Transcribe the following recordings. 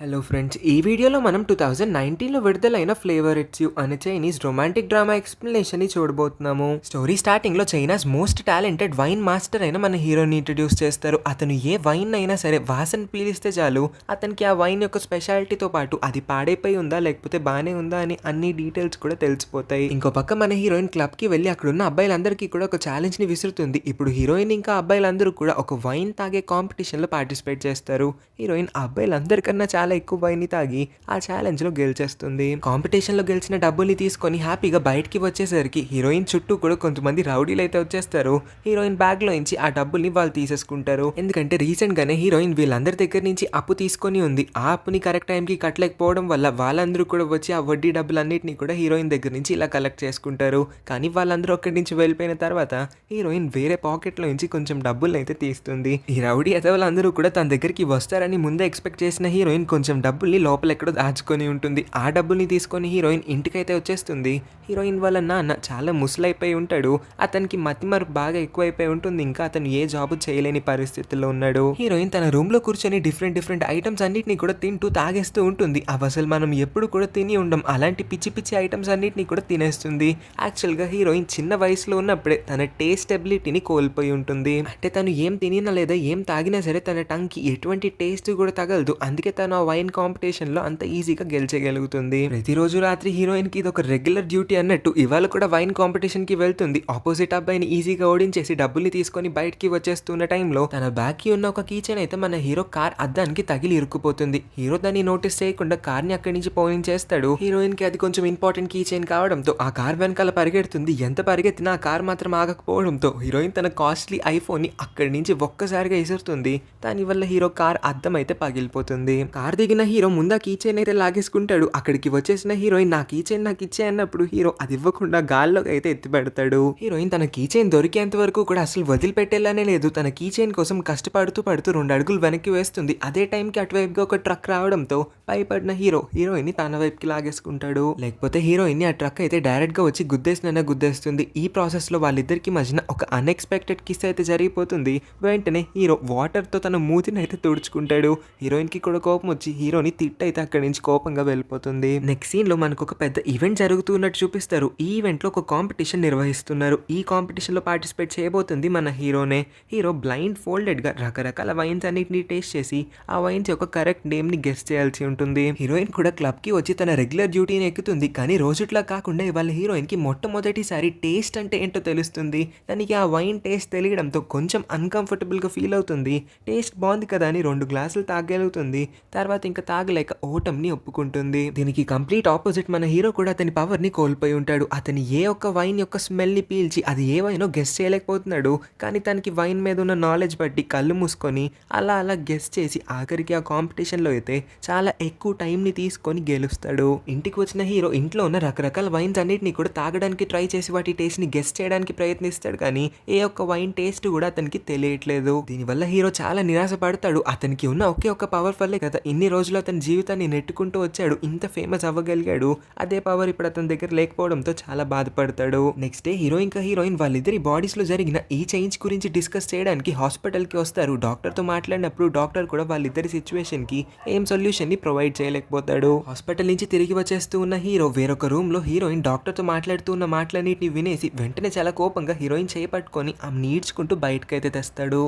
Hello friends, ఈ వీడియోలో మనం 2019లో విడుదలైన ఫ్లేవర్ ఇట్స్ యూ అనే చైనీస్ రొమాంటిక్ డ్రామా ఎక్స్ప్లెనేషన్ ని చూడబోతున్నాము. స్టోరీ స్టార్టింగ్ లో China's most talented wine master అయిన మన హీరోని ఇంట్రడ్యూస్ చేస్తారు. అతను ఏ వైన్ అయినా సరే వాసన పీలిస్తే చాలు అతనికి ఆ వైన్ యొక్క స్పెషాలిటీతో పాటు అది పాడైపోయి ఉందా లేకపోతే బానే ఉందా అని అన్ని డీటెయిల్స్ కూడా తెలిసిపోతాయి. ఇంకో పక్క మన హీరోయిన్ క్లబ్ కి వెళ్ళి అక్కడున్న అబ్బాయిలందరికీ కూడా ఒక ఛాలెంజ్ ని విసురుతుంది. ఇప్పుడు హీరోయిన్ ఇంకా అబ్బాయిలందరూ కూడా ఒక వైన్ తాగే కాంపిటీషన్ లో పార్టిసిపేట్ చేస్తారు. హీరోయిన్ ఆ అబ్బాయిలందరికన్నా చాలా ఎక్కువ వైన్ తాగి ఆ ఛాలెంజ్ లో గెలిచేస్తుంది. కాంపిటీషన్ లో గెలిచిన డబ్బుల్ని తీసుకొని హ్యాపీగా బయటికి వచ్చేసరికి హీరోయిన్ చుట్టూ కూడా కొంతమంది రౌడీలు అయితే వచ్చేస్తారు. హీరోయిన్ బ్యాగ్ లో నుంచి ఆ డబ్బుల్ని వాళ్ళు తీసేసుకుంటారు. ఎందుకంటే రీసెంట్ గానే హీరోయిన్ వీళ్ళందరి దగ్గర నుంచి అప్పు తీసుకొని ఉంది. ఆ అప్పుని కరెక్ట్ టైం కి కట్టలేకపోవడం వల్ల వాళ్ళందరూ కూడా వచ్చి ఆ వడ్డీ డబ్బులన్నిటిని కూడా హీరోయిన్ దగ్గర నుంచి ఇలా కలెక్ట్ చేసుకుంటారు. కానీ వాళ్ళందరూ అక్కడి నుంచి వెళ్ళిపోయిన తర్వాత హీరోయిన్ వేరే పాకెట్ లో నుంచి కొంచెం డబ్బులు అయితే తీస్తుంది. ఈ రౌడీ అతవులందరూ కూడా తన దగ్గరికి వస్తారని ముందే ఎక్స్పెక్ట్ చేసిన హీరోయిన్ కొంచెం డబ్బుల్ని లోపల ఎక్కడో దాచుకొని ఉంటుంది. ఆ డబ్బుల్ని తీసుకొని హీరోయిన్ ఇంటికైతే వచ్చేస్తుంది. హీరోయిన్ వాళ్ళ నాన్న చాలా ముసలైపోయి ఉంటాడు. అతనికి మతిమరుపు బాగా ఎక్కువైపోయి ఉంటుంది. ఇంకా అతను ఏ జాబ్ చేయలేని పరిస్థితుల్లో ఉన్నాడు. హీరోయిన్ తన రూమ్ లో కూర్చొని డిఫరెంట్ ఐటమ్స్ అన్నిటిని కూడా తింటూ తాగేస్తూ ఉంటుంది. అవి అసలు మనం ఎప్పుడు కూడా తిని ఉండం. అలాంటి పిచ్చి ఐటమ్స్ అన్నిటిని కూడా తినేస్తుంది. యాక్చువల్ గా హీరోయిన్ చిన్న వయసులో ఉన్నప్పుడే తన టేస్ట్ ఎబిలిటీని కోల్పోయి ఉంటుంది. అంటే తను ఏం తినినా లేదా ఏం తాగినా సరే తన టంగ్ కి ఎటువంటి టేస్ట్ కూడా తగలదు. అందుకే తను ఆ వైన్ కాంపిటీషన్ లో అంత ఈజీగా గెలిచగలుగుతుంది. ప్రతిరోజు రాత్రి హీరోయిన్ కి ఇది ఒక రెగ్యులర్ డ్యూటీ అన్నట్టు ఇవాళ కూడా వైన్ కాంపిటీషన్ కి వెళ్తుంది. ఆపోజిట్ అబ్బాయిని ఈజీగా ఓడించేసి డబ్బుల్ని తీసుకొని బయటికి వచ్చేస్తున్న టైంలో తన బ్యాగ్ కి ఉన్న ఒక కీచైన్ అయితే మన హీరో కార్ అద్దానికి తగిలి ఇరుక్కుపోతుంది. హీరో దాన్ని నోటీస్ చేయకుండా కార్ ని అక్కడి నుంచి పోయించేస్తాడు. హీరోయిన్ కి అది కొంచెం ఇంపార్టెంట్ కీచైన్ కావడంతో ఆ కార్ వెనకాల పరిగెడుతుంది. ఎంత పరిగెత్తినా ఆ కార్ మాత్రం ఆగకపోవడంతో హీరోయిన్ తన కాస్ట్లీ ఐఫోన్ ని అక్కడి నుంచి ఒక్కసారిగా ఇసురుతుంది. దానివల్ల హీరో కార్ అద్దం అయితే పగిలిపోతుంది. కార్ దిగిన హీరో ముందా కీచైన్ అయితే లాగేసుకుంటాడు. అక్కడికి వచ్చేసిన హీరోయిన్ నా కీచైన్ నాకు ఇచ్చే అన్నప్పుడు హీరో అది ఇవ్వకుండా గాల్లోకి అయితే ఎత్తి పెడతాడు. హీరోయిన్ తన కీచైన్ దొరికేంత వరకు కూడా అసలు వదిలిపెట్టేలానే లేదు. తన కీచైన్ కోసం కష్టపడుతూ 2 అడుగులు వెనక్కి వేస్తుంది. అదే టైంకి అటువైపుగా ఒక ట్రక్ రావడంతో భయపడిన హీరోయిన్ ని తన వైపుకి లాగేసుకుంటాడు. లేకపోతే హీరోయిన్ ని ఆ ట్రక్ అయితే డైరెక్ట్ గా వచ్చి గుద్దేస్తుంది. ఈ ప్రాసెస్ లో వాళ్ళిద్దరికి మధ్యన ఒక అన్ఎక్స్పెక్టెడ్ కిస్ అయితే జరిగిపోతుంది. వెంటనే హీరో వాటర్ తో తన మూతిని అయితే తుడుచుకుంటాడు. హీరోయిన్ కి కూడా కోపం వచ్చి హీరోని అయితే అక్కడి నుంచి కోపంగా వెళ్ళిపోతుంది. నెక్స్ట్ సీన్ లో మనకు ఒక పెద్ద ఈవెంట్ జరుగుతున్నట్టు చూపిస్తారు. ఈ ఈవెంట్ లో ఒక కాంపిటీషన్ నిర్వహిస్తున్నారు. ఈ కాంపిటీషన్ లో పార్టిసిపేట్ చేయబోతుంది మన హీరోనే. హీరో బ్లైండ్ ఫోల్డెడ్ గా రకరకాల వైన్స్ అన్నిటిని టేస్ట్ చేసి ఆ వైన్స్ యొక్క కరెక్ట్ నేమ్ ని గెస్ చేయాల్సి ఉంటుంది. హీరోయిన్ కూడా క్లబ్ కి వచ్చి తన రెగ్యులర్ డ్యూటీని ఎక్కుతుంది. కానీ రోజుట్లా కాకుండా ఇవాళ హీరోయిన్ కి మొట్టమొదటిసారి టేస్ట్ అంటే ఏంటో తెలుస్తుంది. దానికి ఆ వైన్ టేస్ట్ తెలియడంతో కొంచెం అన్కంఫర్టబుల్ గా ఫీల్ అవుతుంది. టేస్ట్ బాగుంది కదా అని 2 గ్లాసులు తాగలుగుతుంది. తర్వాత ఇంకా తాగలేక ఓటమిని ఒప్పుకుంటుంది. దీనికి కంప్లీట్ ఆపోజిట్ మన హీరో కూడా అతని పవర్ ని కోల్పోయి ఉంటాడు. అతని ఏ ఒక్క వైన్ యొక్క స్మెల్ ని పీల్చి అది ఏ వైనో గెస్ చేయలేకపోతున్నాడు. కానీ తనకి వైన్ మీద ఉన్న నాలెడ్జ్ బట్టి కళ్ళు మూసుకొని అలా గెస్ చేసి ఆఖరికి ఆ కాంపిటీషన్ లో అయితే చాలా ఎక్కువ టైం ని తీసుకొని గెలుస్తాడు. ఇంటికి వచ్చిన హీరో ఇంట్లో ఉన్న రకరకాల వైన్స్ అన్నిటిని కూడా తాగడానికి ట్రై చేసి వాటి టేస్ట్ ని గెస్ చేయడానికి ప్రయత్నిస్తాడు. కానీ ఏ ఒక్క వైన్ టేస్ట్ కూడా అతనికి తెలియట్లేదు. దీనివల్ల హీరో చాలా నిరాశ పడతాడు. అతనికి ఉన్న ఒకే ఒక్క పవర్ వల్లే కదా ఇన్ని రోజులు అతని జీవితాన్ని నెట్టుకుంటూ వచ్చాడు, ఇంత ఫేమస్ అవ్వగలిగాడు. అదే పవర్ ఇప్పుడు అతని దగ్గర లేకపోవడంతో చాలా బాధపడతాడు. నెక్స్ట్ డే హీరోయిన్ వాళ్ళిద్దరి బాడీస్ లో జరిగిన ఈ చేంజ్ గురించి డిస్కస్ చేయడానికి హాస్పిటల్ కి వస్తారు. డాక్టర్ తో మాట్లాడినప్పుడు డాక్టర్ కూడా వాళ్ళిద్దరి సిచ్యువేషన్ కి ఏం సొల్యూషన్ ని ప్రొవైడ్ చేయలేకపోతాడు. హాస్పిటల్ నుంచి తిరిగి వచ్చేస్తూ ఉన్న హీరో వేరొక రూమ్ లో హీరోయిన్ డాక్టర్ తో మాట్లాడుతూ ఉన్న మాటలన్నిటిని వినేసి వెంటనే చాలా కోపంగా హీరోయిన్ చేపట్టుకొని ఆమె నీడ్చుకుంటూ బయటకైతే తెస్తాడు.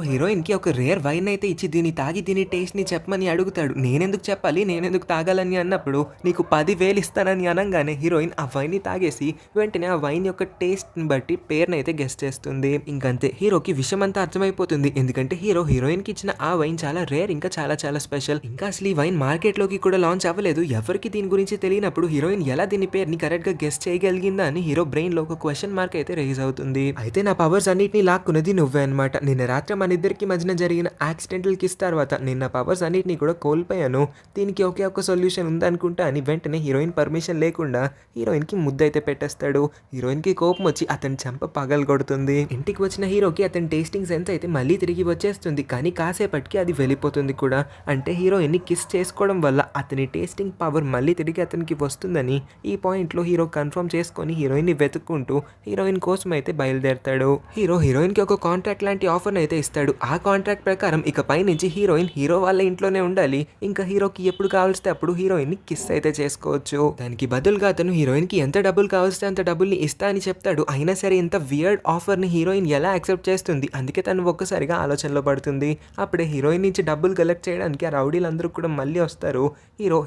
హీరోయిన్ కి ఒక రేర్ వైన్ అయితే ఇచ్చి దీన్ని తాగి దీని టేస్ట్ ని చెప్పమని అడుగుతాడు. నేనెందుకు చెప్పాలి, నేనెందుకు తాగాలని అన్నప్పుడు నీకు 10,000 ఇస్తానని అనగానే హీరోయిన్ ఆ వైన్ ని తాగేసి వెంటనే ఆ వైన్ యొక్క టేస్ట్ ని బట్టి పేరుని అయితే గెస్ చేస్తుంది. ఇంకంతే హీరోకి విషయం అంతా అర్థమైపోతుంది. ఎందుకంటే హీరోయిన్ కి ఇచ్చిన ఆ వైన్ చాలా రేర్, ఇంకా చాలా స్పెషల్. ఇంకా అసలు ఈ వైన్ మార్కెట్ లోకి కూడా లాంచ్ అవ్వలేదు. ఎవరికి దీని గురించి తెలియనప్పుడు హీరోయిన్ ఎలా దీని పేరుని కరెక్ట్ గా గెస్ చేయగలిగిందా అని హీరో బ్రెయిన్ లో ఒక క్వశ్చన్ మార్క్ అయితే రైజ్ అవుతుంది. అయితే నా పవర్స్ అన్నిటిని లాక్కున్నది నువ్వే అనమాట. నిన్న రాత్రి మన ఇద్దరికి మధ్యన జరిగిన యాక్సిడెంటల్ కిస్ తర్వాత నిన్న పవర్స్ అన్నిటిని కూడా కోల్పోయాను. దీనికి ఒకే ఒక సొల్యూషన్ ఉందనుకుంటా అని వెంటనే హీరోయిన్ పర్మిషన్ లేకుండా హీరోయిన్ కి ముద్దైతే పెట్టేస్తాడు. హీరోయిన్ కి కోపం వచ్చి అతని చెంప పగలగొడుతుంది. ఇంటికి వచ్చిన హీరోకి అతని టేస్టింగ్ సెన్స్ అయితే మళ్ళీ తిరిగి వచ్చేస్తుంది. కానీ కాసేపటికి అది వెళ్ళిపోతుంది కూడా. అంటే హీరోయిన్ ని కిస్ చేసుకోవడం తీసుకోవడం వల్ల అతని టేస్టింగ్ పవర్ మళ్ళీ తిరిగి అతనికి వస్తుందని ఈ పాయింట్లో హీరో కన్ఫర్మ్ చేసుకొని హీరోయిన్ని వెతుక్కుంటూ హీరోయిన్ కోసం అయితే బయలుదేరతాడు. హీరోయిన్కి ఒక కాంట్రాక్ట్ లాంటి ఆఫర్ని అయితే ఇస్తాడు. ఆ కాంట్రాక్ట్ ప్రకారం ఇకపై నుంచి హీరోయిన్ హీరో వాళ్ళ ఇంట్లోనే ఉండాలి. ఇంకా హీరోకి ఎప్పుడు కావాల్స్తే అప్పుడు హీరోయిన్ని కిస్ అయితే చేసుకోవచ్చు. దానికి బదులుగా అతను హీరోయిన్కి ఎంత డబ్బులు కావాల్స్తే అంత డబ్బుల్ని ఇస్తా అని చెప్తాడు. అయినా సరే ఇంత వియర్డ్ ఆఫర్ని హీరోయిన్ ఎలా యాక్సెప్ట్ చేస్తుంది? అందుకే తను ఒక్కసారిగా ఆలోచనలో పడుతుంది. అప్పుడే హీరోయిన్ నుంచి డబ్బులు కలెక్ట్ చేయడానికి ఆ రౌడీలందరూ కూడా మళ్ళీ వస్తారు.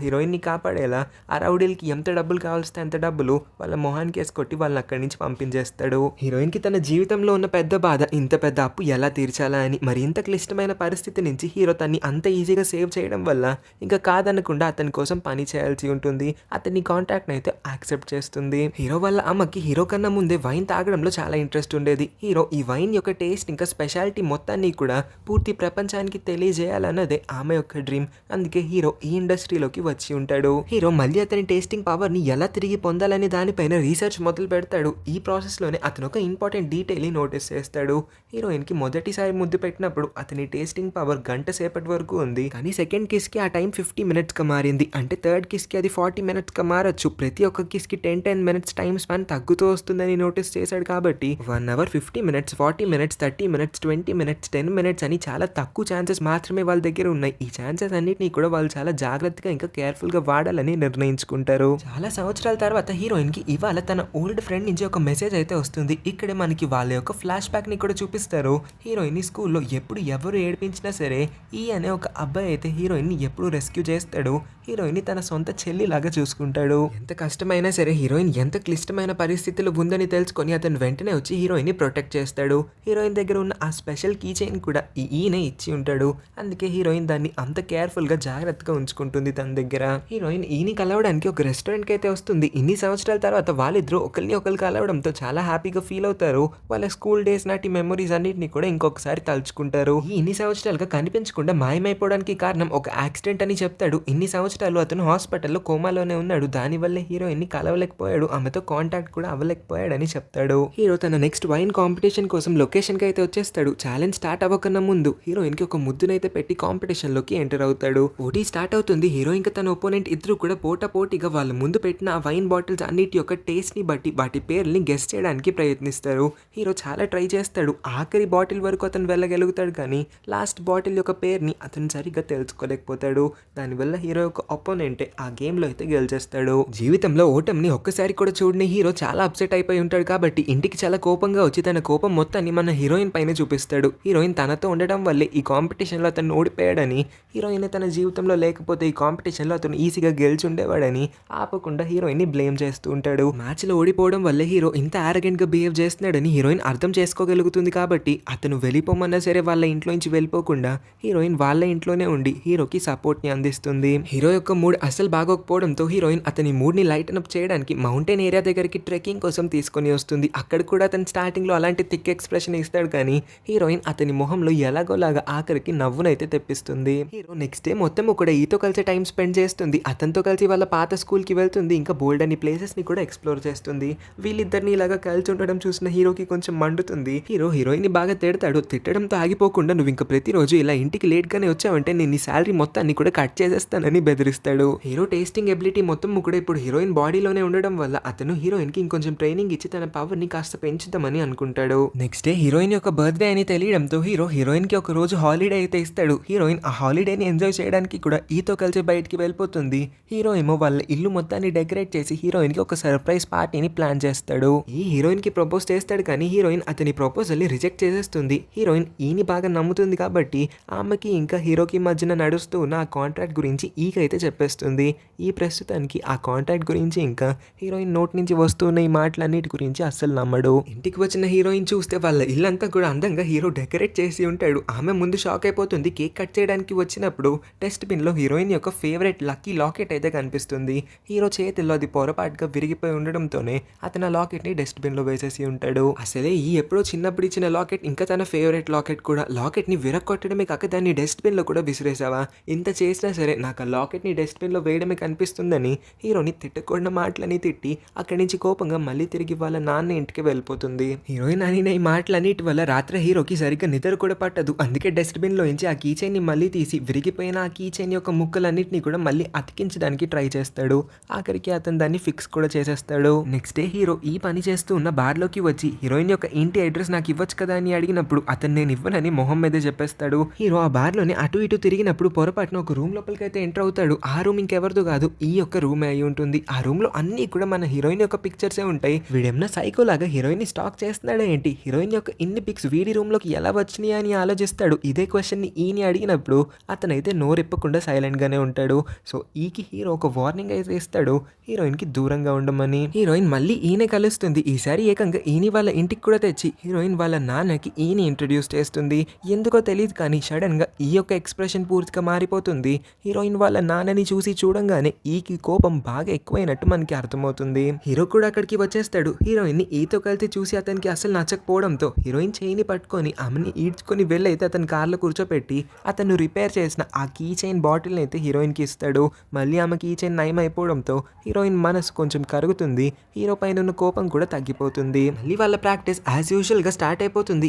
హీరోయిన్ని కాపాడేలా ఆ రౌడీలకి ఎంత డబ్బులు కావాల్స్తే అంత డబ్బులు వాళ్ళ మొహానికి వేసి కొట్టి వాళ్ళని అక్కడి నుంచి పంపించేస్తాడు. హీరోయిన్కి తన జీవితంలో ఉన్న పెద్ద బాధ ఇంత పెద్ద అప్పు ఎలా తీర్చాలా అని. మరి ఇంత క్లిష్టమైన పరిస్థితి నుంచి హీరో తన్ని అంత ఈజీగా సేవ్ చేయడం వల్ల ఇంకా కాదనకుండా అతని కోసం పని చేయాల్సి ఉంటుంది. అతని కాంట్రాక్ట్ అయితే యాక్సెప్ట్ చేస్తుంది. హీరో వాళ్ళ అమ్మకి హీరో కన్నా ముందే వైన్ తాగడంలో చాలా ఇంట్రెస్ట్ ఉండేది. హీరో ఈ వైన్ యొక్క టేస్ట్ ఇంకా స్పెషాలిటీ మొత్తాన్ని కూడా పూర్తి ప్రపంచానికి తెలియజేయాలన్నదే ఆమె యొక్క డ్రీమ్. అందుకే హీరో ఈ ఇండస్ట్రీలోకి వచ్చి ఉంటాడు. హీరో మళ్ళీ అతని టేస్టింగ్ పవర్ ని ఎలా తిరిగి పొందాలనే దానిపైన రీసెర్చ్ మొదలు పెడతాడు. ఈ ప్రాసెస్ లోనే అతను ఒక ఇంపార్టెంట్ డీటెయిల్ ని నోటీస్ చేస్తాడు. హీరోయిన్ కి మొదటిసారి ముద్దు పెట్టినప్పుడు అతని టేస్టింగ్ పవర్ గంట సేపటి వరకు ఉంది. కానీ సెకండ్ కిస్ కి ఆ టైం 50 minutes గా మారింది. అంటే థర్డ్ కిస్ కి అది 40 minutes గా మారచ్చు. ప్రతి ఒక్క కిస్ కి 10 minutes టైం స్పాన్ తగ్గుతూ వస్తుందని నోటీస్ చేశాడు. కాబట్టి 1 hour 50 minutes 40 minutes 30 minutes 20 minutes 10 minutes అని చాలా తక్కువ ఛాన్సెస్ మాత్రమే వాళ్ళ దగ్గర ఉన్నాయి. ఈ ఛాన్సెస్ అన్నిటిని కూడా వాళ్ళు చాలా జాగ్రత్తగా ఇంకా కేర్ఫుల్ గా వాడాలని నిర్ణయించుకుంటారు. చాలా సంవత్సరాల తర్వాత హీరోయిన్ కి ఇవాళ తన ఓల్డ్ ఫ్రెండ్ నుంచి ఒక మెసేజ్ అయితే వస్తుంది. ఇక్కడే మనకి వాళ్ళ యొక్క ఫ్లాష్ బ్యాక్ ని కూడా చూపిస్తారు. హీరోయిన్ ని స్కూల్లో ఎప్పుడు ఎవరు ఏడిపించినా సరే ఈ అనే ఒక అబ్బాయి అయితే హీరోయిన్ ని ఎప్పుడు రెస్క్యూ చేస్తాడు. హీరోయిన్ ని తన సొంత చెల్లిలాగా చూసుకుంటాడు. ఎంత కష్టమైనా సరే హీరోయిన్ ఎంత క్లిష్టమైన పరిస్థితులు ఉందని తెలుసుకొని అతను వెంటనే వచ్చి హీరోయిన్ ని ప్రొటెక్ట్ చేస్తాడు. హీరోయిన్ దగ్గర ఉన్న ఆ స్పెషల్ కీ చైన్ కూడా ఈయనే ఇచ్చి ఉంటాడు. అందుకే హీరోయిన్ దాన్ని అంత కేర్ఫుల్ గా జాగ్రత్తగా ఉంచుకుంటుంది తన దగ్గర. హీరోయిన్ ఈయన కలవడానికి ఒక రెస్టారెంట్ కి అయితే వస్తుంది. ఇన్ని సంవత్సరాల తర్వాత వాళ్ళిద్దరూ ఒకరిని కలవడంతో చాలా హ్యాపీగా ఫీల్ అవుతారు. వాళ్ళ స్కూల్ డేస్ నాటి మెమరీస్ అన్నిటిని కూడా ఇంకొకసారి తలుచుకుంటారు. ఇన్ని సంవత్సరాలుగా కనిపించకుండా మాయమైపోవడానికి కారణం ఒక యాక్సిడెంట్ అని చెప్తాడు. ఇన్ని సంవత్సరాలు అతను హాస్పిటల్లో కోమాలోనే ఉన్నాడు. దానివల్లే హీరోయిన్ ని కలవలేకపోయాడు, ఆమెతో కాంటాక్ట్ కూడా అవ్వలేకపోయాడని చెప్తాడు. హీరో తన నెక్స్ట్ వైన్ కాంపిటీషన్ కోసం లొకేషన్ కి అయితే వచ్చేస్తాడు. ఛాలెంజ్ స్టార్ట్ అవ్వకన్నా ముందు హీరోయిన్ కి ఒక ముద్దునైతే పెట్టి కాంపిటీషన్ లోకి ఎంటర్ అవుతాడు. పోటీ స్టార్ట్ అవుతుంది. హీరో ఇంకా తన ఒపోనెంట్ ఇద్దరు కూడా పోటాపోటీగా వాళ్ళ ముందు పెట్టిన ఆ వైన్ బాటిల్స్ అన్నిటి యొక్క టేస్ట్ ని బట్టి వాటి పేర్లని గెస్ చేయడానికి ప్రయత్నిస్తారు. హీరో చాలా ట్రై చేస్తాడు. ఆఖరి బాటిల్ వరకు అతను వెళ్ళగలుగుతాడు. కానీ లాస్ట్ బాటిల్ యొక్క పేరుని అతను సరిగ్గా తెలుసుకోలేకపోతాడు. దానివల్ల హీరో యొక్క ఒపోనెంటే ఆ గేమ్ లో అయితే గెలిచేస్తాడు. జీవితంలో ఓటమిని ఒక్కసారి కూడా చూడని హీరో చాలా అప్సెట్ అయిపోయి ఉంటాడు. కాబట్టి ఇంటికి చాలా కోపంగా వచ్చి తన కోపం మొత్తాన్ని మన హీరోయిన్ పైన చూపిస్తాడు. హీరోయిన్ తనతో ఉండడం వల్లే ఈ కాంపిటీషన్ లో అతను ఓడిపోయాడని, హీరోయిన్ తన జీవితంలో లేకపోతే ఈ కాంపిటీషన్ లో అతను ఈజీగా గెలిచి ఉండేవాడని ఆపకుండా హీరోయిన్ ని బ్లేమ్ చేస్తూ ఉంటాడు. మ్యాచ్ లో ఓడిపోవడం వల్ల హీరో ఇంత ఆరగెంట్ గా బిహేవ్ చేస్తున్నాడని హీరోయిన్ అర్థం చేసుకోగలుగుతుంది. కాబట్టి అతను వెళ్ళిపోమన్నా సరే వాళ్ళ ఇంట్లో నుంచి వెళ్ళిపోకుండా హీరోయిన్ వాళ్ళ ఇంట్లోనే ఉండి హీరోకి సపోర్ట్ ని అందిస్తుంది. హీరో యొక్క మూడ్ అసలు బాగోకపోవడంతో హీరోయిన్ అతని మూడ్ ని లైటన్ అప్ చేయడానికి మౌంటైన్ ఏరియా దగ్గరికి ట్రెక్కింగ్ కోసం తీసుకొని వస్తుంది. అక్కడ కూడా అతను స్టార్టింగ్ లో అలాంటి థిక్ ఎక్స్ప్రెషన్ ఇస్తాడు. కానీ హీరోయిన్ అతని మొహంలో ఎలాగోలాగా ఆఖరికి నవ్వునైతే తెప్పిస్తుంది. హీరో నెక్స్ట్ డే మొత్తం కూడా ఈతో కలిసి టైం స్పెండ్ చేస్తుంది. అతనితో కలిసి వాళ్ళ పాత స్కూల్ కి వెళ్తుంది. ఇంకా బోల్డ్ అని ప్లేసెస్ ని కూడా ఎక్స్ప్లోర్ చేస్తుంది. వీళ్ళిద్దరిని ఇలాగా కలిసి ఉండడం చూసిన హీరోకి కొంచెం మండుతుంది. హీరోయిన్ ని బాగా తిడతాడు. తిట్టడంతో ఆగిపోకుండా నువ్వు ఇంకా ప్రతిరోజు ఇలా ఇంటికి లేట్ గానే వచ్చావంటే నేను నీ శాలరీ మొత్తాన్ని కూడా కట్ చేసేస్తానని బెదిరిస్తాడు. హీరో టేస్టింగ్ ఎబిలిటీ మొత్తం కూడా ఇప్పుడు హీరోయిన్ బాడీలోనే ఉండడం వల్ల అతను హీరోయిన్ కి ఇంకొంచెం ట్రైనింగ్ ఇచ్చి తన పవర్ ని కాస్త పెంచుదామని అనుకుంటాడు. నెక్స్ట్ డే హీరోయిన్ యొక్క బర్త్డే అని తెలియడంతో హీరోయిన్ కి ఒక రోజు హాలిడే అయితే ఇస్తాడు. హీరోయిన్ ఆ హాలిడేని ఎంజాయ్ చేయడానికి కూడా ఈతో కలిసి బయటికి వెళ్ళిపోతుంది. హీరో ఏమో వాళ్ళ ఇల్లు మొత్తాన్ని డెకరేట్ చేసి హీరోయిన్ కి ఒక సర్ప్రైజ్ పార్టీని ప్లాన్ చేస్తాడు. ఈ హీరోయిన్ కి ప్రపోజ్ చేస్తాడు. కానీ హీరోయిన్ అతని ప్రపోజల్ ని రిజెక్ట్ చేసేస్తుంది. హీరోయిన్ ఈని బాగా నమ్ముతుంది కాబట్టి ఆమెకి ఇంకా హీరోకి మధ్యన నడుస్తూ ఉన్న ఆ కాంట్రాక్ట్ గురించి ఈకైతే చెప్పేస్తుంది. ఈ ప్రస్తుతానికి ఆ కాంట్రాక్ట్ గురించి ఇంకా హీరోయిన్ నోట్ నుంచి వస్తున్న ఈ మాటలన్నిటి గురించి అస్సలు నమ్మడు. ఇంటికి వచ్చిన హీరోయిన్ చూస్తే వాళ్ళ ఇల్లంతా కూడా అందంగా హీరో డెకరేట్ చేసి ఉంటాడు. ఆమె ముందు షాక్ అయిపోతుంది. కేక్ కట్ చేయడానికి వచ్చినప్పుడు డస్ట్ బిన్ లో హీరోయిన్ యొక్క ఫేవరెట్ లక్కీ లాకెట్ అయితే కనిపిస్తుంది. హీరో చేతిలో అది పొరపాటుగా విరిగిపోయి ఉండడంతోనే అతను ఆ లాకెట్ ని డస్ట్ బిన్ లో వేసేసి ఉంటాడు. అసలే ఈ ఎప్పుడో చిన్నప్పుడు ఇచ్చిన లాకెట్ ఇంకా తన ఫేవరెట్ లాకెట్ కూడా. లాకెట్ ని విరగొట్టడమే కాక దాన్ని డస్ట్ బిన్ లో కూడా విసిరేసావా? ఇంత చేసినా సరే నాకు ఆ లాకెట్ ని డస్ట్ బిన్ లో వేయడమే కనిపిస్తుందని హీరోని తిట్టకూడని మాటలని తిట్టి అక్కడి నుంచి కోపంగా మళ్ళీ తిరిగి వాళ్ళ నాన్న ఇంటికి వెళ్ళిపోతుంది. హీరోయిన్ అనిన ఈ మాటలన్నిటి వల్ల రాత్రి హీరోకి సరిగ్గా నిద్ర కూడా పట్టదు. అందుకే డస్ట్ బిన్ లో నుంచి ఆ కీ చైన్ ని మళ్ళీ తీసి విరిగిపోయిన ఆ కీ చైన్ యొక్క యొక్క ముక్కలన్నిటిని కూడా మళ్ళీ అతికించడానికి ట్రై చేస్తాడు. ఆఖరికి అతను దాన్ని ఫిక్స్ కూడా చేసేస్తాడు. నెక్స్ట్ డే హీరో ఈ పని చేస్తూ ఉన్న బార్లోకి వచ్చి హీరోయిన్ యొక్క ఇంటి అడ్రస్ నాకు ఇవ్వచ్చు కదా అని అడిగినప్పుడు అతను నేను ఇవ్వనని మొహం మీదే చెప్పేస్తాడు. హీరో ఆ బార్లోనే అటు ఇటు తిరిగినప్పుడు పొరపాటున ఒక రూమ్ లోపలికి అయితే ఎంటర్ అవుతాడు. ఆ రూమ్ ఇంకెవరిదో కాదు, ఈ యొక్క రూమే అయి ఉంటుంది. ఆ రూమ్ లో అన్ని కూడా మన హీరోయిన్ యొక్క పిక్చర్సే ఉంటాయి. వీడేమన్నా సైకో లాగా హీరోయిన్ ని స్టాక్ చేస్తున్నాడా ఏంటి, హీరోయిన్ యొక్క ఇన్ని పిక్స్ వీడి రూమ్ లోకి ఎలా వచ్చినాయి అని ఆలోచిస్తాడు. ఇదే క్వశ్చన్ ని ఈని అడిగినప్పుడు అతనైతే నోరెప్పకుండా సైలెంట్ గానే ఉంటాడు. సో ఈకి హీరో ఒక వార్నింగ్ అయితే ఇస్తాడు, హీరోయిన్ కి దూరంగా ఉండమని. హీరోయిన్ మళ్ళీ ఈయన కలుస్తుంది. ఈసారి ఏకంగా ఈని వాళ్ళ ఇంటికి కూడా తెచ్చి హీరోయిన్ వాళ్ళ నాన్నకి ఈని ఇంట్రడ్యూస్ చేస్తుంది. ఎందుకో తెలియదు కానీ సడన్ గా ఈ యొక్క ఎక్స్ప్రెషన్ పూర్తిగా మారిపోతుంది. హీరోయిన్ వాళ్ళ నాన్నని చూసి చూడంగానే ఈకి కోపం బాగా ఎక్కువైనట్టు మనకి అర్థమవుతుంది. హీరో కూడా అక్కడికి వచ్చేస్తాడు. హీరోయిన్ ని ఈతో కలిసి చూసి అతనికి అసలు నచ్చకపోవడంతో హీరోయిన్ చేయిని పట్టుకొని ఆమెని ఈడ్చుకొని వెళ్ళైతే అతని కార్లో కూర్చోపెట్టి అతను రిపేర్ చేసిన ఆ కీ చైన్ బాటిల్ని అయితే హీరోయిన్ కి ఇస్తాడు. మళ్ళీ ఆమె కీ చైన్ నయం అయిపోవడంతో హీరోయిన్ మనసు కొంచెం కరుగుతుంది. హీరో పైన ఉన్న కోపం కూడా తగ్గిపోతుంది. మళ్ళీ వాళ్ళ ప్రాక్టీస్ యాజ్ యూజువల్ గా స్టార్ట్ అయిపోతుంది.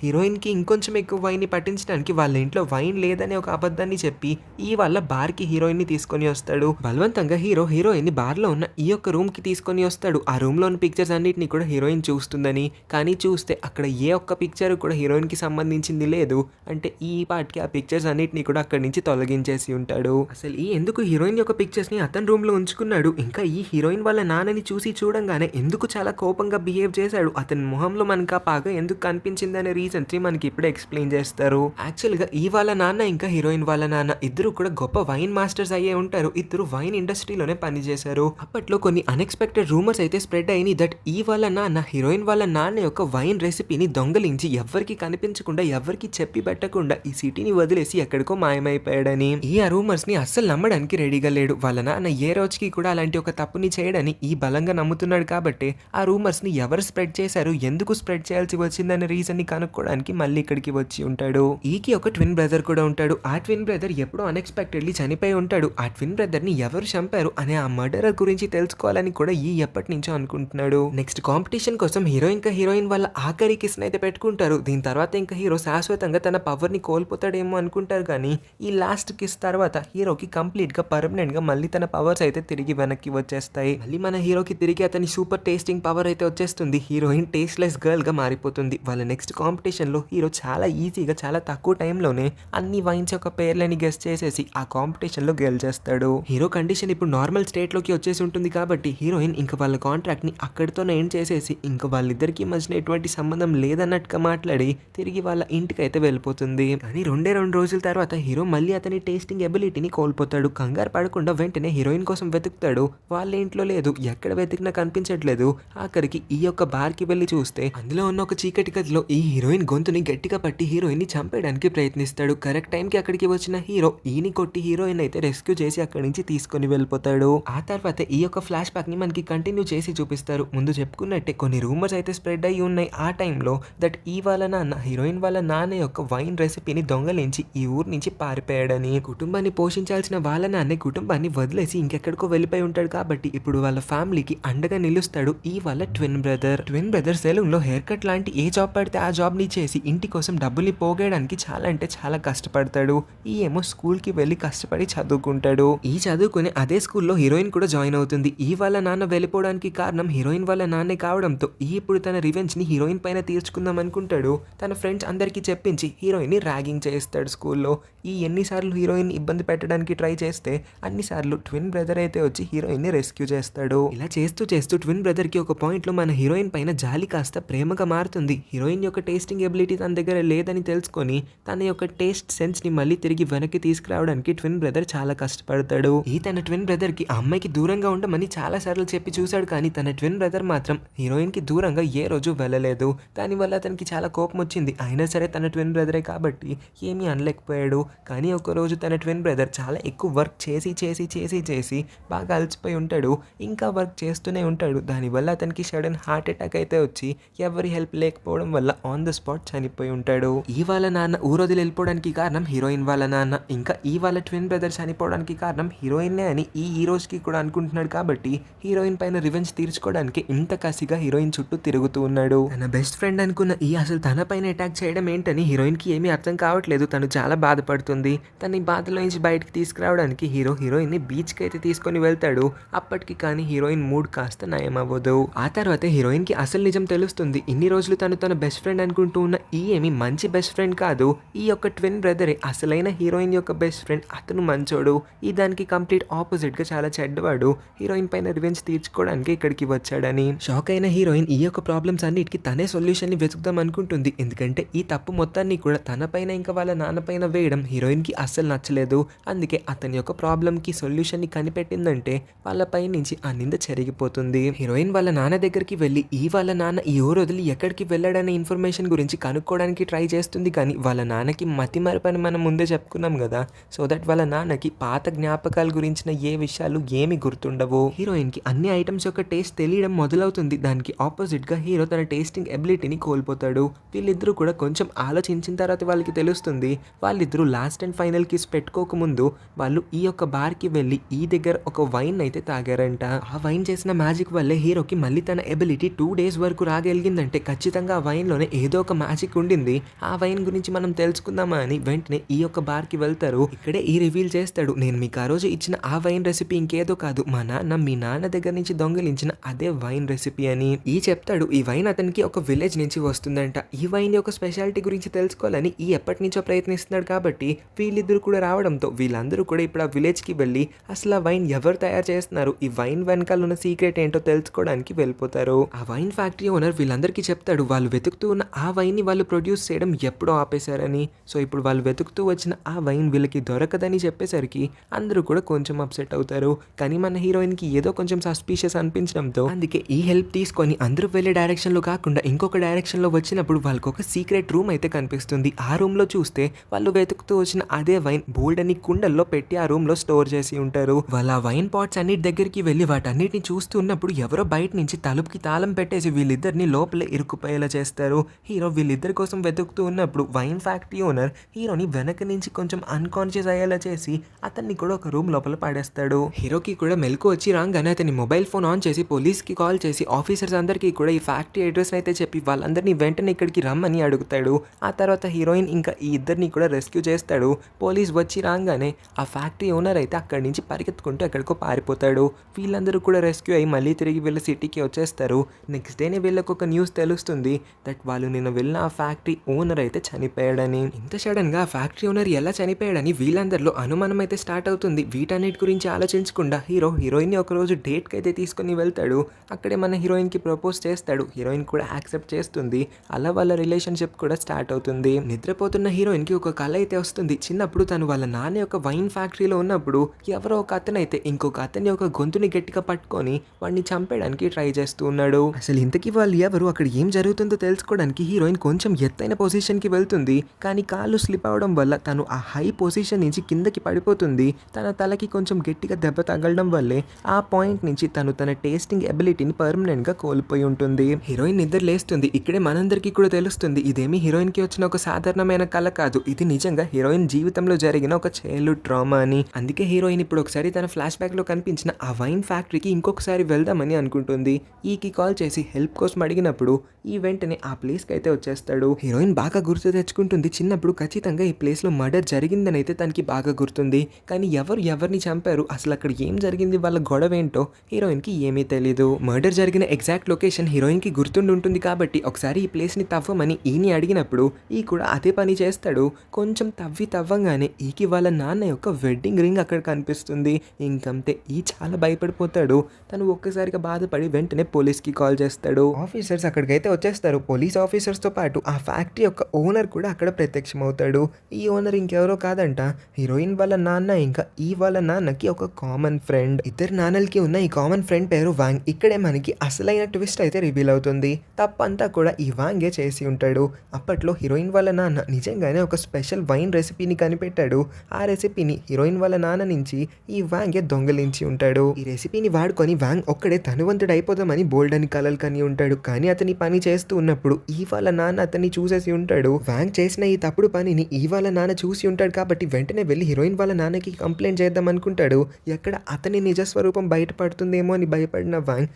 హీరోయిన్ కి ఇంకొంచెం ఎక్కువ వైన్ ని పట్టించడానికి వాళ్ళ ఇంట్లో వైన్ లేదనే ఒక అబద్ధాన్ని చెప్పి ఈ వాళ్ళ బార్ కి హీరోయిన్ ని తీసుకొని వస్తాడు. బలవంతంగా హీరోయిన్ ని బార్ లో ఉన్న ఈ యొక్క రూమ్ కి తీసుకొని వస్తాడు. ఆ రూమ్ లో ఉన్న పిక్చర్స్ అన్నిటిని కూడా హీరోయిన్ చూస్తుందని, కానీ చూస్తే అక్కడ ఏ ఒక్క పిక్చర్ కూడా హీరోయిన్ కి సంబంధించింది లేదు. అంటే ఈ పార్ట్ కి ఆ పిక్చర్స్ అన్నిటిని కూడా అక్కడి నుంచి తొలగించేసి ఉంటాడు. అసలు ఈ ఎందుకు హీరోయిన్ యొక్క పిక్చర్స్ ని అతని రూమ్ లో ఉంచుకున్నాడు, ఇంకా ఈ హీరోయిన్ వాళ్ళ నాన్నని చూసి చూడంగానే ఎందుకు చాలా కోపంగా బిహేవ్ చేశాడు, అతని మొహంలో మనకు ఆ పాగ ఎందుకు కనిపించింది అనే రీజన్స్ ని మనకి ఇప్పుడే ఎక్స్ప్లెయిన్ చేస్తారు. యాక్చువల్ గా ఈ వాళ్ళ నాన్న ఇంకా హీరోయిన్ వాళ్ళ నాన్న ఇద్దరు కూడా గొప్ప వైన్ మాస్టర్స్ అయ్యే ఉంటారు. ఇద్దరు వైన్ ఇండస్ట్రీలోనే పనిచేశారు. అప్పట్లో కొన్ని అన్ఎక్స్పెక్టెడ్ రూమర్స్ అయితే స్ప్రెడ్ అయినాయి దట్ ఈ వాళ్ళ నాన్న హీరోయిన్ వాళ్ళ నాన్న యొక్క వైన్ రెసిపీని దొంగలించి ఎవరికి కనిపించకుండా ఎవరికి చెప్పి పెట్టకుండా ఈ సిటీని వదిలేసి ఎక్కడికో మాయమైపోయాడని. ఈ ఆ రూమర్స్ ని అస్సలు నమ్మడానికి రెడీగా లేడు. వాళ్ళ నాన్న ఏ రోజుకి కూడా అలాంటి ఒక తప్పుని చేయడని ఈ బలంగా నమ్ముతున్నాడు. కాబట్టి ఆ రూమర్స్ ని ఎవరు స్ప్రెడ్ చేశారు, ఎందుకు స్ప్రెడ్ చేయాల్సి వచ్చిందనే రీజన్ ని కనుక్కోవడానికి మళ్ళీ ఇక్కడికి వచ్చి ఉంటాడు. ఈకి ఒక ట్విన్ బ్రదర్ కూడా ఉంటాడు. ఆ ట్విన్ బ్రదర్ ఎప్పుడో అన్ఎక్స్పెక్టెడ్లీ చనిపోయి ఉంటాడు. ఆ ట్విన్ బ్రదర్ ని ఎవరు చంపారు అనే ఆ మర్డరర్ గురించి తెలుసుకోవాలని కూడా ఈ ఎప్పటి నుంచో అనుకుంటున్నాడు. నెక్స్ట్ కాంపిటీషన్ కోసం హీరోయిన్ వాళ్ళ ఆఖరి కిస్ అయితే పెట్టుకుంటారు. దీని తర్వాత ఇంకా హీరో శాశ్వతంగా తన పవర్ ని కోల్పోతాడేమో అనుకుంటారు. కానీ ఈ లాస్ట్ కిస్ తర్వాత హీరోకి కంప్లీట్ గా పర్మనెంట్ గా మళ్ళీ తన పవర్స్ అయితే తిరిగి వెనక్కి వచ్చేస్తాయి. మళ్ళీ మన హీరోకి తిరిగి అతని సూపర్ టేస్టింగ్ పవర్ అయితే వచ్చేస్తుంది. హీరోయిన్ టేస్ట్లెస్ గర్ల్ గా మారిపోతుంది. వాళ్ళ నెక్స్ట్ కాంపిటీషన్ లో హీరో చాలా ఈజీగా చాలా తక్కువ టైంలోనే అన్ని వైన్స్ యొక్క పేర్లని గెస్ట్ చేసేసి ఆ కాంపిటీషన్ లో గెలిచేస్తాడు. హీరో కండిషన్ ఇప్పుడు నార్మల్ స్టేట్ లోకి వచ్చేసి ఉంటుంది కాబట్టి హీరోయిన్ ఇంకా వాళ్ళ కాంట్రాక్ట్ ని అక్కడితోనే ఎండ్ చేసేసి ఇంకా వాళ్ళిద్దరికి మధ్యన ఎటువంటి సంబంధం లేదన్నట్టుగా మాట్లాడి తిరిగి వాళ్ళ ఇంటికి అయితే వెళ్ళిపోతుంది. కానీ 2 రోజుల తర్వాత హీరో మళ్ళీ అతని టేస్టింగ్ ఎబిలిటీని కోల్పోతాడు. కంగారు పడకుండా వెంటనే హీరోయిన్ కోసం వెతుకుతాడు. వాళ్ళ ఇంట్లో లేదు, ఎక్కడ వెతికినా కనిపించట్లేదు. ఆఖరికి ఈ యొక్క బార్ కి వెళ్లి చూస్తే అందులో ఉన్న ఒక చీకటి గదిలో ఈ హీరోయిన్ గొంతుని గట్టిగా పట్టి హీరోయిన్ ని చంపేయడానికి ప్రయత్నిస్తాడు. కరెక్ట్ టైం కి అక్కడికి వచ్చిన హీరో ఈని కొట్టి హీరోయిన్ అయితే రెస్క్యూ చేసి అక్కడి నుంచి తీసుకొని వెళ్ళిపోతాడు. ఆ తర్వాత ఈ యొక్క ఫ్లాష్ బ్యాక్ ని మనకి కంటిన్యూ చేసి చూపిస్తారు. ముందు చెప్పుకున్నట్టే కొన్ని రూమర్స్ అయితే స్ప్రెడ్ అయ్యి ఉన్నాయి ఆ టైంలో దట్ ఈ వాళ్ళ నాన్న హీరోయిన్ వాళ్ళ నాన్న యొక్క వైన్ రెసిపీని దొంగలించి ఈ ఊరు నుంచి పారిపోయాడని. కుటుంబాన్ని పోషించాల్సిన వాళ్ళ నాన్నే కుటుంబాన్ని వదిలేసి ఇంకెక్కడికో వెళ్ళిపోయి ఉంటాడు. కాబట్టి ఇప్పుడు వాళ్ళ ఫ్యామిలీకి అండగా నిలుస్తాడు ఈ వాళ్ళ ట్విన్ బ్రదర్ సెలూన్ లో హెయిర్ కట్ లాంటి ఏ జాబ్ పడితే ఆ జాబ్ ని చేసి ఇంటి కోసం డబ్బుల్ని పోగేయడానికి చాలా అంటే చాలా కష్టపడతాడు. ఈ ఏమో స్కూల్ కి వెళ్ళి కష్టపడి చదువుకుంటాడు. ఈ చదువుకునే అదే స్కూల్లో హీరోయిన్ కూడా జాయిన్ అవుతుంది. ఈ వాళ్ళ నాన్న వెళ్ళిపోవడానికి కారణం హీరోయిన్ వాళ్ళ నాన్నే కావడంతో ఇప్పుడు తన రివెంజ్ ని హీరోయిన్ పైన తీర్చుకుందాం అనుకుంటాడు. తన ఫ్రెండ్స్ అందరికి చెప్పించి హీరోయిన్ ని ర్యాగింగ్ చేస్తాడు స్కూల్లో. ఈ ఎన్నిసార్లు హీరోయిన్ ఇబ్బంది పెట్టడానికి ట్రై చేస్తే అన్నిసార్లు ట్విన్ బ్రదర్ అయితే వచ్చి హీరోయిన్ ని రెస్క్యూ చేస్తాడు. ఇలా చేస్తూ ట్విన్ బ్రదర్ కి ఒక పాయింట్ లో మన హీరోయిన్ పైన జాలి కాస్త ప్రేమగా మారుతుంది. హీరోయిన్ యొక్క టేస్టింగ్ ఎబిలిటీ తన దగ్గర లేదని తెలుసుకొని తన యొక్క టేస్ట్ సెన్స్ ని మళ్ళీ తిరిగి వెనక్కి తీసుకురావడానికి ట్విన్ బ్రదర్ చాలా కష్టపడతాడు. ఈ తన ట్విన్ బ్రదర్ కి అమ్మాయికి దూరంగా ఉండమని చాలా సార్లు చెప్పి చూశాడు. కానీ తన ట్విన్ బ్రదర్ మాత్రం హీరోయిన్ కి దూరంగా ఏ రోజు వెళ్ళలేదు. దానివల్ల అతనికి చాలా కోపం వచ్చింది. అయినా సరే తన ట్విన్ బ్రదరే కాబట్టి ఏమీ అనలేకపోయాడు. కానీ ఒక రోజు తన ట్విన్ బ్రదర్ చాలా ఎక్కువ వర్క్ చేసి బాగా అలసిపోయి ఉంటాడు. ఇంకా వర్క్ చేస్తూనే ఉంటాడు. దానివల్ల అతనికి సడన్ హార్ట్ అటాక్ అయితే వచ్చి ఎవరి హెల్ప్ లేకపోవడం వల్ల ఆన్ ద స్పాట్ చనిపోయి ఉంటాడు. ఈ వాళ్ళ నాన్న ఊరొదిలి వెళ్ళిపోవడానికి కారణం హీరోయిన్ వాళ్ళ నాన్న, ఇంకా ఈ వాళ్ళ ట్విన్ బ్రదర్ చనిపోవడానికి కారణం హీరోయిన్నే అని ఈ రోజుకి కూడా అనుకుంటున్నాడు. కాబట్టి హీరోయిన్ పైన రివెంజ్ తీర్చుకోవడానికి ఇంత కసిగా హీరోయిన్ చుట్టూ తిరుగుతూ ఉన్నాడు. తన బెస్ట్ ఫ్రెండ్ అనుకున్న ఈ అసలు తన పైన అటాక్ చేయడం ఏంటని హీరోయిన్ కి ఏమీ అర్థం కావట్లేదు. తను చాలా బాధపడుతుంది. తన బాధలో నుంచి బయటకి తీసుకురావడానికి హీరోయిన్ ని బీచ్ కి అయితే తీసుకొని వెళ్తాడు. అప్పటికి కానీ హీరోయిన్ మూడ్ కాస్త నయం అవ్వదు. ఆ తర్వాత హీరోయిన్ కి అసలు నిజం తెలుస్తుంది. ఇన్ని రోజులు తన బెస్ట్ ఫ్రెండ్ అనుకుంటూ ఉన్న ఏమి మంచి బెస్ట్ ఫ్రెండ్ కాదు, ఈ యొక్క ట్విన్ బ్రదరే అసలైన హీరోయిన్ యొక్క బెస్ట్ ఫ్రెండ్. అతను మంచోడు, ఈ దానికి కంప్లీట్ ఆపోజిట్ గా చాలా చెడ్డవాడు. హీరోయిన్ పైన రివెంజ్ తీర్చుకోవడానికి ఇక్కడికి వచ్చాడని షాక్ అయిన హీరోయిన్ ఈ యొక్క ప్రాబ్లమ్స్ అన్నిటికీ తనే సొల్యూషన్ ని వెతుకుదాం అనుకుంటుంది. ఎందుకంటే ఈ తప్పు మొత్తాన్ని కూడా తన పైన ఇంకా వాళ్ళ నాన్న పైన వేయడం హీరోయిన్ కి అస్సలు నచ్చలేదు. అందుకే అతని యొక్క ప్రాబ్లం కి సొల్యూషన్ ని కనిపెట్టిందంటే వాళ్ళ పై నుంచి ఆ నింద చెరిగిపోతుంది. హీరోయిన్ వాళ్ళ నాన్న దగ్గరికి వెళ్ళి వాళ్ళ నాన్న ఈ ఊరు వదిలి ఎక్కడికి వెళ్ళాడనే ఇన్ఫర్మేషన్ గురించి కనుక్కోవడానికి ట్రై చేస్తుంది. కానీ వాళ్ళ నాన్నకి మతి మరపని మనం ముందే చెప్పుకున్నాం కదా, సో దట్ వాళ్ళ నాన్నకి పాత జ్ఞాపకాల గురించిన ఏ విషయాలు ఏమి గుర్తుండవు. హీరోయిన్ కి అన్ని ఐటమ్స్ యొక్క టేస్ట్ తెలియడం మొదలవుతుంది. దానికి ఆపోజిట్ గా హీరో తన టేస్టింగ్ ఎబిలిటీని కోల్పోతాడు. వీళ్ళిద్దరూ కూడా కొంచెం ఆలోచించిన తర్వాత వాళ్ళకి తెలుస్తుంది, వాళ్ళిద్దరూ లాస్ట్ అండ్ ఫైనల్ కిస్ పెట్టుకోకముందు వాళ్ళు ఈ యొక్క బార్ కి వెళ్ళి ఈ దగ్గర ఒక వైన్ అయితే తాగారంట. ఆ వైన్ చేసిన మ్యాజిక్ వల్లే హీరోకి మళ్ళీ తన ఎబిలిటీ 2 days వరకు రాగలిగిందంటే ఖచ్చితంగా ఆ వైన్ లోనే ఏదో ఒక మ్యాజిక్ ఉండింది. ఆ వైన్ గురించి మనం తెలుసుకుందామా అని వెంటనే ఈ యొక్క బార్ కి వెళ్తారు. ఇక్కడే ఈ రివీల్ చేస్తాడు, నేను మీకు ఆ రోజు ఇచ్చిన ఆ వైన్ రెసిపీ ఇంకేదో కాదు, మా నాన్న మీ నాన్న దగ్గర నుంచి దొంగిలించిన అదే వైన్ రెసిపీ అని చెప్తాడు. ఈ వైన్ అతనికి ఒక విలేజ్ నుంచి వస్తుందంట. ఈ వైన్ యొక్క స్పెషాలిటీ గురించి తెలుసుకోవాలని ఎప్పటి నుంచో ప్రయత్నిస్తున్నాడు. కాబట్టి వీళ్ళిద్దరు కూడా రావడంతో వీళ్ళందరూ కూడా ఇప్పుడు ఆ విలేజ్ కి వెళ్ళి అసలు ఆ వైన్ ఎవరు తయారు చేస్తున్నారు, ఈ వైన్ వెనకాల ఉన్న సీక్రెట్ ఏంటో తెలుసుకోవడానికి వెళ్ళిపోతారు. ఆ వైన్ ఫ్యాక్టరీ ఓనర్ వీళ్ళందరికీ చెప్తాడు, వాళ్ళు వెతుకుతూ ఉన్న ఆ వైన్ ని వాళ్ళు ప్రొడ్యూస్ చేయడం ఎప్పుడో ఆపేశారని. సో ఇప్పుడు వాళ్ళు వెతుకుతూ వచ్చిన ఆ వైన్ వీళ్ళకి దొరకదని చెప్పేసరికి అందరూ కూడా కొంచెం అప్సెట్ అవుతారు. కానీ మన హీరోయిన్ కి ఏదో కొంచెం సస్పీషియస్ అనిపించడంతో అందుకే ఈ హెల్ప్ తీసుకొని అందరూ వెళ్ళే డైరెక్షన్ లో కాకుండా ఇంకొక డైరెక్షన్ లో వచ్చినప్పుడు వాళ్ళకి ఒక సీక్రెట్ రూమ్ అయితే కనిపిస్తుంది. ఆ రూమ్ లో చూస్తే వాళ్ళు వెతుకుతూ వచ్చిన అదే వైన్ బోల్డ్ అని కుండల్లో పెట్టి ఆ రూమ్ లో స్టోర్ చేసి ఉంటారు. వాళ్ళ వైన్ పాట్స్ అన్నిటి దగ్గరికి వెళ్ళి వాటన్నిటిని చూస్తూ ఉన్నప్పుడు ఎవరో బయట నుంచి తలుపుకి తాళం పెట్టేసి వీళ్ళిద్దరిని లోపలే ఇరుక్కుపోయేలా చేస్తారు. హీరో వీళ్ళిద్దరి కోసం వెతుకుతూ ఉన్నప్పుడు వైన్ ఫ్యాక్టరీ ఓనర్ హీరోని వెనక నుంచి కొంచెం అన్కాన్షియస్ అయ్యేలా చేసి అతన్ని కూడా ఒక రూమ్ లోపల పడేస్తాడు. హీరోకి కూడా మెలకు వచ్చి రాగానే అతని మొబైల్ ఫోన్ ఆన్ చేసి పోలీస్ కి కాల్ చేసి ఆఫీసర్స్ అందరికీ కూడా ఈ ఫ్యాక్టరీ అడ్రస్ అయితే చెప్పి వాళ్ళందరినీ వెంటనే ఇక్కడికి రమ్మని అడుగుతాడు. ఆ తర్వాత హీరోయిన్ ఇంకా ఈ ఇద్దరిని కూడా రెస్క్యూ చేస్తాడు. పోలీస్ వచ్చి రాగానే ఆ ఫ్యాక్టరీ ఓనర్ అయితే అక్కడి నుంచి పరిగెత్తుకుంటూ ఎక్కడికో పారిపోతాడు. వీళ్ళందరూ కూడా రెస్క్యూ అయ్యి మళ్ళీ తిరిగి వీళ్ళ సిటీకి వచ్చేస్తారు. నెక్స్ట్ డేనే వీళ్ళకి ఒక న్యూస్ తెలుస్తుంది దట్ వాళ్ళు నిన్న వెళ్ళిన ఆ ఫ్యాక్టరీ ఓనర్ అయితే చనిపోయాడని. ఇంత సడన్ గా ఆ ఫ్యాక్టరీ ఓనర్ ఎలా చనిపోయాడని వీళ్ళందరిలో అనుమానం అయితే స్టార్ట్ అవుతుంది. వీటన్నిటి గురించి ఆలోచించకుండా హీరోయిన్ ని ఒక రోజు డేట్ కి అయితే తీసుకుని వెళ్తాడు. అక్కడే మన హీరోయిన్ కి ప్రపోజ్ చేస్తాడు. హీరోయిన్ కూడా యాక్సెప్ట్ చేస్తుంది. అలా వాళ్ళ రిలేషన్షిప్ కూడా స్టార్ట్ అవుతుంది. నిద్రపోతున్న హీరోయిన్ కి ఒక కళ అయితే వస్తుంది. చిన్నప్పుడు తను వాళ్ళ నాన్న యొక్క వైన్ ఫ్యాక్టరీలో ఉన్నప్పుడు ఎవరో ఒక అతను అయితే ఇంకొక అతని యొక్క గొంతుని గట్టిగా పట్టుకొని వాడిని చంపేయడానికి ట్రై చేస్తూ ఉన్నాడు. అసలు ఇంతకీ వాళ్ళు ఎవరు, అక్కడ ఏం జరుగుతుందో తెలుసుకోవడానికి హీరోయిన్ కొంచెం ఎత్తైన పొజిషన్ కి వెళ్తుంది. కానీ కాళ్ళు స్లిప్ అవడం వల్ల తను ఆ హై పొజిషన్ నుంచి కిందకి పడిపోతుంది. తన తలకి కొంచెం గట్టిగా దెబ్బ తగలడం వల్లే ఆ పాయింట్ నుంచి తను తన టేస్టింగ్ ఎబిలిటీని పర్మనెంట్ గా కోల్పోయి ఉంటుంది. హీరోయిన్ నిద్ర లేస్తుంది. ఇక్కడే మనందరికీ కూడా తెలుస్తుంది ఇదేమి హీరోయిన్ కి వచ్చిన ఒక సాధారణమైన కళ కాదు, ఇది నిజంగా హీరోయిన్ జీవితంలో జరిగిన ఒక చైల్డ్హుడ్ ట్రామా అని. అందుకే హీరోయిన్ ఇప్పుడు ఒకసారి తన ఫ్లాష్ బ్యాక్ లో కనిపించిన ఆ వైన్ ఫ్యాక్టరీకి ఇంకొకసారి వెళ్దామని అనుకుంటుంది. ఈకి కాల్ చేసి హెల్ప్ కోసం అడిగినప్పుడు వెంటనే ఆ ప్లేస్ కి అయితే వచ్చేస్తాడు. హీరోయిన్ బాగా గుర్తు తెచ్చుకుంటుంది. చిన్నప్పుడు ఖచ్చితంగా ఈ ప్లేస్ లో మర్డర్ జరిగిందని అయితే తనకి బాగా గుర్తుంది. కానీ ఎవరిని చంపారు, అసలు అక్కడ ఏం జరిగింది, వాళ్ళ గొడవ ఏంటో హీరోయిన్ కి ఏమీ తెలీదు. మర్డర్ జరిగిన ఎగ్జాక్ట్ లొకేషన్ హీరోయిన్ కి గుర్తుండి ఉంటుంది కాబట్టి ఒకసారి ఈ ప్లేస్ ని తవ్వమని అడిగినప్పుడు కూడా అదే పని చేస్తాడు. కొంచెం తవ్వంగానే ఈకి వాళ్ళ నాన్న యొక్క వెడ్డింగ్ రింగ్ అక్కడ కనిపిస్తుంది. ఇంకంతే చాలా భయపడిపోతాడు. తను ఒక్కసారిగా బాధపడి వెంటనే పోలీస్ కి కాల్ చేస్తాడు. ఆఫీసర్స్ అక్కడికైతే వచ్చేస్తారు. పోలీస్ ఆఫీసర్స్ తో పాటు ఆ ఫ్యాక్టరీ యొక్క ఓనర్ కూడా అక్కడ ప్రత్యక్షమవుతాడు. ఈ ఓనర్ ఇంకెవరో కాదంట, హీరోయిన్ వాళ్ళ నాన్న ఇంకా వాళ్ళ నాన్నకి ఒక కామన్ ఫ్రెండ్. ఇద్దరు నాన్నలకి ఉన్న ఈ కామన్ ఫ్రెండ్ పేరు వాంగ్. ఇక్కడే మనకి అసలైన ట్విస్ట్ అయితే రివీల్ అవుతుంది. తప్పంతా కూడా ఈ వాంగే చేసి ఉంటాడు. అప్పట్లో హీరోయిన్ వాళ్ళ నాన్న నిజంగానే ఒక స్పెషల్ వైన్ రెసిపీని కనిపెట్టాడు. ఆ రెసిపీని హీరోయిన్ వాళ్ళ నాన్న నుంచి ఈ వాంగే దొంగలించి ఉంటాడు. ఈ రెసిపీని వాడుకొని వాంగ్ ఒక్కడే ధనవంతుడు అయిపోదామని బోల్డ్ అని కలలు కని ఉంటాడు. కానీ అతని పని చేస్తూ ఉన్నప్పుడు వాళ్ళ నాన్న అతన్ని చూసేసి ఉంటాడు. వాంగ్ చేసిన ఈ తప్పుడు పనిని వాళ్ళ నాన్న చూసి ఉంటాడు కాబట్టి వెంటనే వెళ్ళి హీరోయిన్ వాళ్ళ నాన్నకి కంప్లైంట్ చేద్దాం అనుకుంటాడు. ఎక్కడ అతని నిజస్వరూపం బయటపడుతుందేమో అని భయపడిన వాంగ్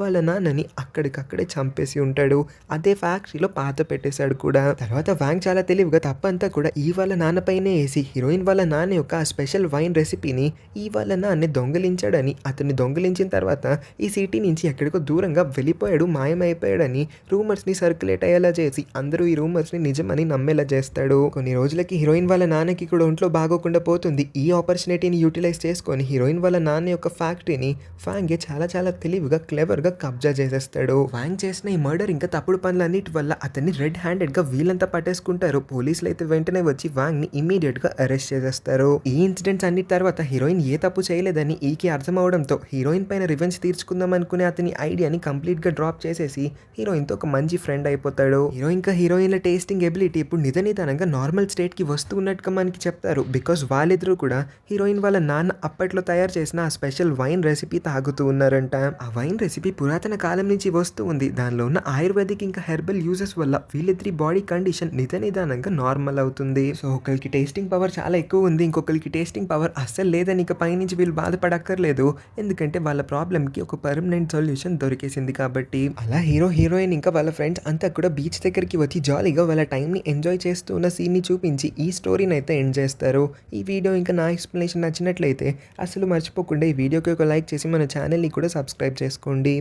వాళ్ళ నాన్నని అక్కడికక్కడే చంపేసి ఉంటాడు. అదే ఫ్యాక్టరీలో పాత పెట్టేశాడు కూడా. తర్వాత వాంగ్ చాలా తెలివిగా తప్పంతా కూడా వాళ్ళ నాన్నపైనే వేసి హీరోయిన్ వాళ్ళ వాళ్ళ నాన్న యొక్క ఆ స్పెషల్ వైన్ రెసిపీని వాళ్ళ నాన్నే దొంగిలించాడని, అతన్ని దొంగిలించిన తర్వాత ఈ సిటీ నుంచి ఎక్కడికో దూరంగా వెళ్ళిపోయాడు, మాయమైపోయాడని రూమర్స్ని సర్క్యులేట్ అయ్యేలా చేసి అందరూ ఈ రూమర్స్ని నిజమని నమ్మేలా చేస్తాడు. కొన్ని రోజులకి హీరోయిన్ వాళ్ళ నాన్నకి కూడా ఒంట్లో బాగోకుండా పోతుంది. ఈ ఆపర్చునిటీని యూటిలైజ్ చేసుకొని హీరోయిన్ వాళ్ళ నాన్న యొక్క ఫ్యాక్టరీని వాంగే చాలా చాలా తెలివిగా క్లెవర్గా కబ్జా చేసేస్తాడు. వాంగ్ చేసిన ఈ మర్డర్ ఇంకా తప్పుడు పనులన్నిటి వల్ల అతన్ని రెడ్ హ్యాండెడ్గా వీళ్ళంతా పట్టేసుకుంటారు. పోలీసులు అయితే వెంటనే వచ్చి వాంగ్ని ఇమీడియట్గా అరెస్ట్ చేసేస్తారు. ఈ ఇన్సిడెంట్స్ అన్నిటి తర్వాత హీరోయిన్ ఏ తప్పు చేయలేదని ఈకి అర్థం అవడంతో హీరోయిన్ పైన రివెంజ్ తీర్చుకుందాం అనుకునే అతని ఐడియాని కంప్లీట్గా డ్రాప్ చేసేసి హీరోయిన్తో ఒక మంచి ఫ్రెండ్ అయిపోతాడు. హీరోయిన్ల టేస్టింగ్ ఎబిలిటీ ఇప్పుడు నిదానంగా నార్మల్ స్టేట్కి వస్తూ ఉన్నట్టుగా మనకి చెప్తారు. బికాస్ వాళ్ళిద్దరూ కూడా హీరోయిన్ వాళ్ళ నాన్న అప్పట్లో తయారు చేసిన ఆ స్పెషల్ వైన్ రెసిపీ తాగుతూ ఉన్నారంట. ఆ వైన్ రెసిపీ పురాతన కాలం నుంచి వస్తూ ఉంది. దానిలో ఉన్న ఆయుర్వేదిక్ ఇంకా హెర్బల్ యూజెస్ వల్ల వీళ్ళిద్దరి బాడీ కండిషన్ నిదానంగా నార్మల్ అవుతుంది. సో ఒకరికి టేస్టింగ్ పవర్ చాలా ఎక్కువ ఉంది, ఇంకొకరికి టేస్టింగ్ పవర్ అస్సలు లేదని ఇక పైనుంచి వీళ్ళు బాధపడక్కర్లేదు. ఎందుకంటే వాళ్ళ ప్రాబ్లమ్కి ఒక పర్మనెంట్ సొల్యూషన్ దొరికేసింది కాబట్టి. అలా హీరోయిన్ ఇంకా వాళ్ళ ఫ్రెండ్స్ అంతా కూడా బీచ్ దగ్గరికి వచ్చి జాలీగా వాళ్ళ టైంని ఎంజాయ్ చేస్తూ ఉన్న సీన్ని చూపించి ఈ స్టోరీని అయితే ఎండ్ చేస్తారు. ఈ వీడియో ఇంకా నా ఎక్స్ప్లెనేషన్ నచ్చినట్లయితే అసలు మర్చిపోకుండా ఈ వీడియోకి ఒక లైక్ చేసి మన ఛానల్ని కూడా సబ్స్క్రైబ్ చేసుకోండి.